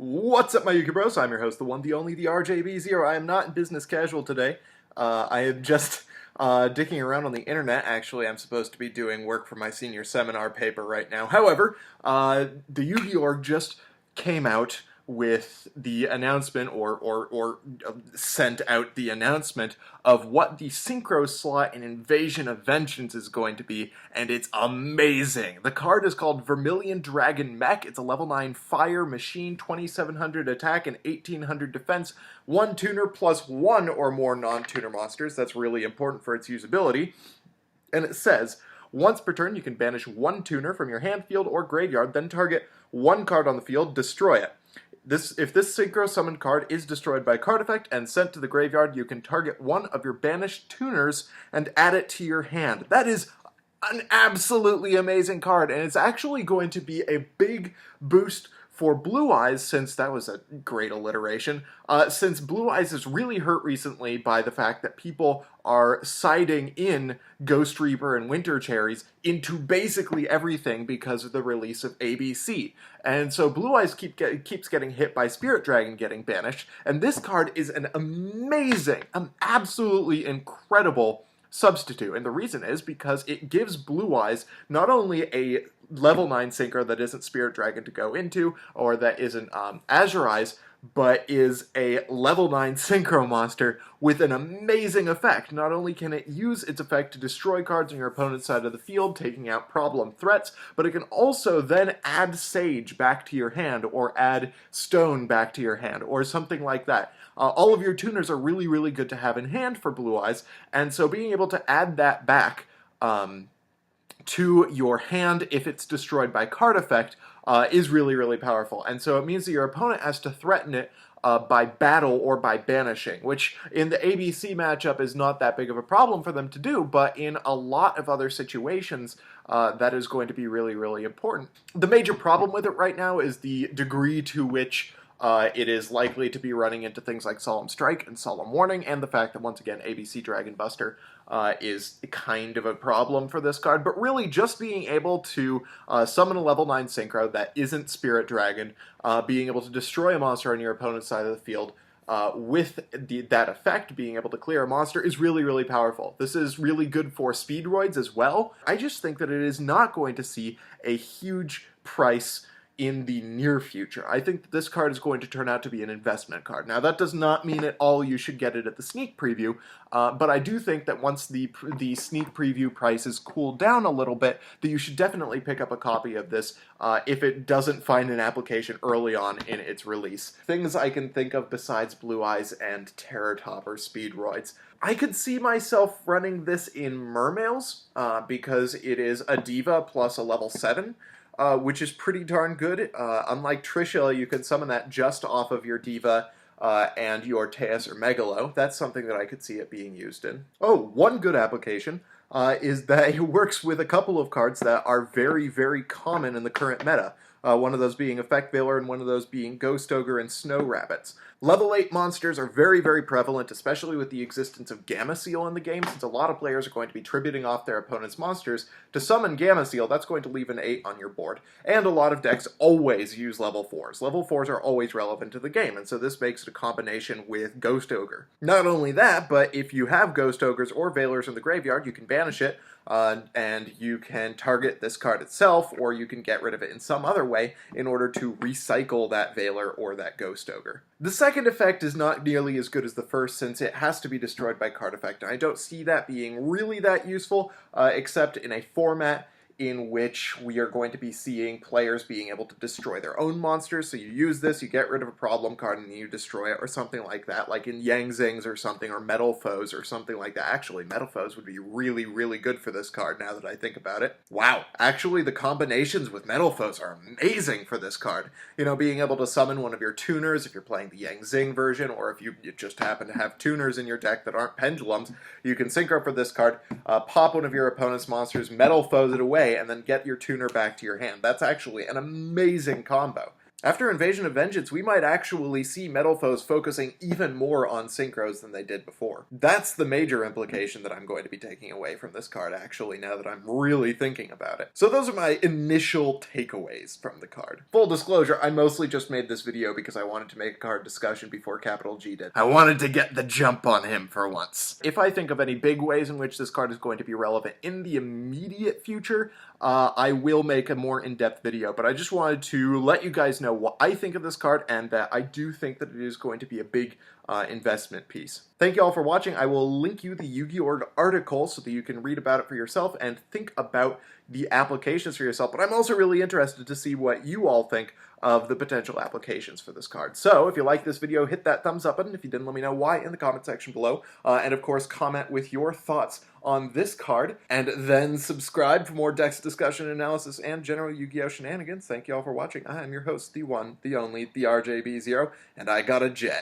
What's up, my Yuki Bros? I'm your host, the one, the only, the RJB0. I am not in business casual today. I am just dicking around on the internet. Actually, I'm supposed to be doing work for my senior seminar paper right now. However, the Yu-Gi org just came out with the announcement, or sent out the announcement of what the synchro slot in Invasion of Vengeance is going to be, and it's amazing. The card is called Vermillion Dragon Mech. It's a level 9 fire machine, 2700 attack and 1800 defense, 1 tuner plus 1 or more non-tuner monsters. That's really important for its usability. And it says, once per turn you can banish 1 tuner from your hand, field, or graveyard, then target 1 card on the field, destroy it. If this synchro summoned card is destroyed by card effect and sent to the graveyard, you can target 1 of your banished tuners and add it to your hand. That is an absolutely amazing card, and it's actually going to be a big boost for Blue Eyes, since that was a great alliteration, since Blue Eyes is really hurt recently by the fact that people are siding in Ghost Reaper and Winter Cherries into basically everything because of the release of ABC. And so Blue Eyes keeps getting hit by Spirit Dragon getting banished, and this card is an amazing, absolutely incredible substitute. And the reason is because it gives Blue Eyes not only a level 9 synchro that isn't Spirit Dragon to go into, or that isn't Azure Eyes, but is a level 9 synchro monster with an amazing effect. Not only can it use its effect to destroy cards on your opponent's side of the field, taking out problem threats, but it can also then add Sage back to your hand, or add Stone back to your hand, or something like that. All of your tuners are really, really good to have in hand for Blue Eyes, and so being able to add that back to your hand if it's destroyed by card effect is really, really powerful. And so it means that your opponent has to threaten it by battle or by banishing, which in the ABC matchup is not that big of a problem for them to do, but in a lot of other situations, that is going to be really, really important. The major problem with it right now is the degree to which it is likely to be running into things like Solemn Strike and Solemn Warning, and the fact that, once again, ABC Dragon Buster is kind of a problem for this card. But really, just being able to summon a level 9 synchro that isn't Spirit Dragon, being able to destroy a monster on your opponent's side of the field, with that effect, being able to clear a monster, is really, really powerful. This is really good for Speedroids as well. I just think that it is not going to see a huge price in the near future. I think that this card is going to turn out to be an investment card. Now, that does not mean at all you should get it at the sneak preview, but I do think that once the sneak preview prices cool down a little bit, that you should definitely pick up a copy of this if it doesn't find an application early on in its release. Things I can think of besides Blue Eyes and Terror Topper Speedroids. I could see myself running this in Mermails, because it is a Diva plus a level 7, which is pretty darn good. Unlike Trishula, you can summon that just off of your Diva and your Teus or Megalo. That's something that I could see it being used in. Oh, one good application is that it works with a couple of cards that are very, very common in the current meta. One of those being Effect Veiler, and one of those being Ghost Ogre and Snow Rabbits. Level 8 monsters are very, very prevalent, especially with the existence of Gamma Seal in the game, since a lot of players are going to be tributing off their opponent's monsters. To summon Gamma Seal, that's going to leave an 8 on your board. And a lot of decks always use level 4s. Level 4s are always relevant to the game, and so this makes it a combination with Ghost Ogre. Not only that, but if you have Ghost Ogres or Veilers in the graveyard, you can banish it, and you can target this card itself, or you can get rid of it in some other way in order to recycle that Veiler or that Ghost Ogre. The second effect is not nearly as good as the first, since it has to be destroyed by card effect, and I don't see that being really that useful, except in a format in which we are going to be seeing players being able to destroy their own monsters. So you use this, you get rid of a problem card, and then you destroy it, or something like that, like in Yang Zings or something, or Metal Foes or something like that. Actually, Metal Foes would be really, really good for this card now that I think about it. Wow, actually the combinations with Metal Foes are amazing for this card. You know, being able to summon one of your tuners if you're playing the Yang Zing version, or if you just happen to have tuners in your deck that aren't pendulums, you can synchro for this card, pop one of your opponent's monsters, Metal Foes it away, and then get your tuner back to your hand. That's actually an amazing combo. After Invasion of Vengeance, we might actually see Metal Foes focusing even more on synchros than they did before. That's the major implication that I'm going to be taking away from this card, actually, now that I'm really thinking about it. So those are my initial takeaways from the card. Full disclosure, I mostly just made this video because I wanted to make a card discussion before Capital G did. I wanted to get the jump on him for once. If I think of any big ways in which this card is going to be relevant in the immediate future, I will make a more in-depth video, but I just wanted to let you guys know what I think of this card and that I do think that it is going to be a big investment piece. Thank you all for watching. I will link you the Yu-Gi-Oh! Article so that you can read about it for yourself and think about the applications for yourself, but I'm also really interested to see what you all think of the potential applications for this card. So if you like this video, hit that thumbs up button. If you didn't, let me know why in the comment section below. And of course, comment with your thoughts on this card, and then subscribe for more decks discussion, analysis, and general Yu-Gi-Oh! Shenanigans. Thank you all for watching. I am your host, the one, the only, the RJB0, and I got a jet.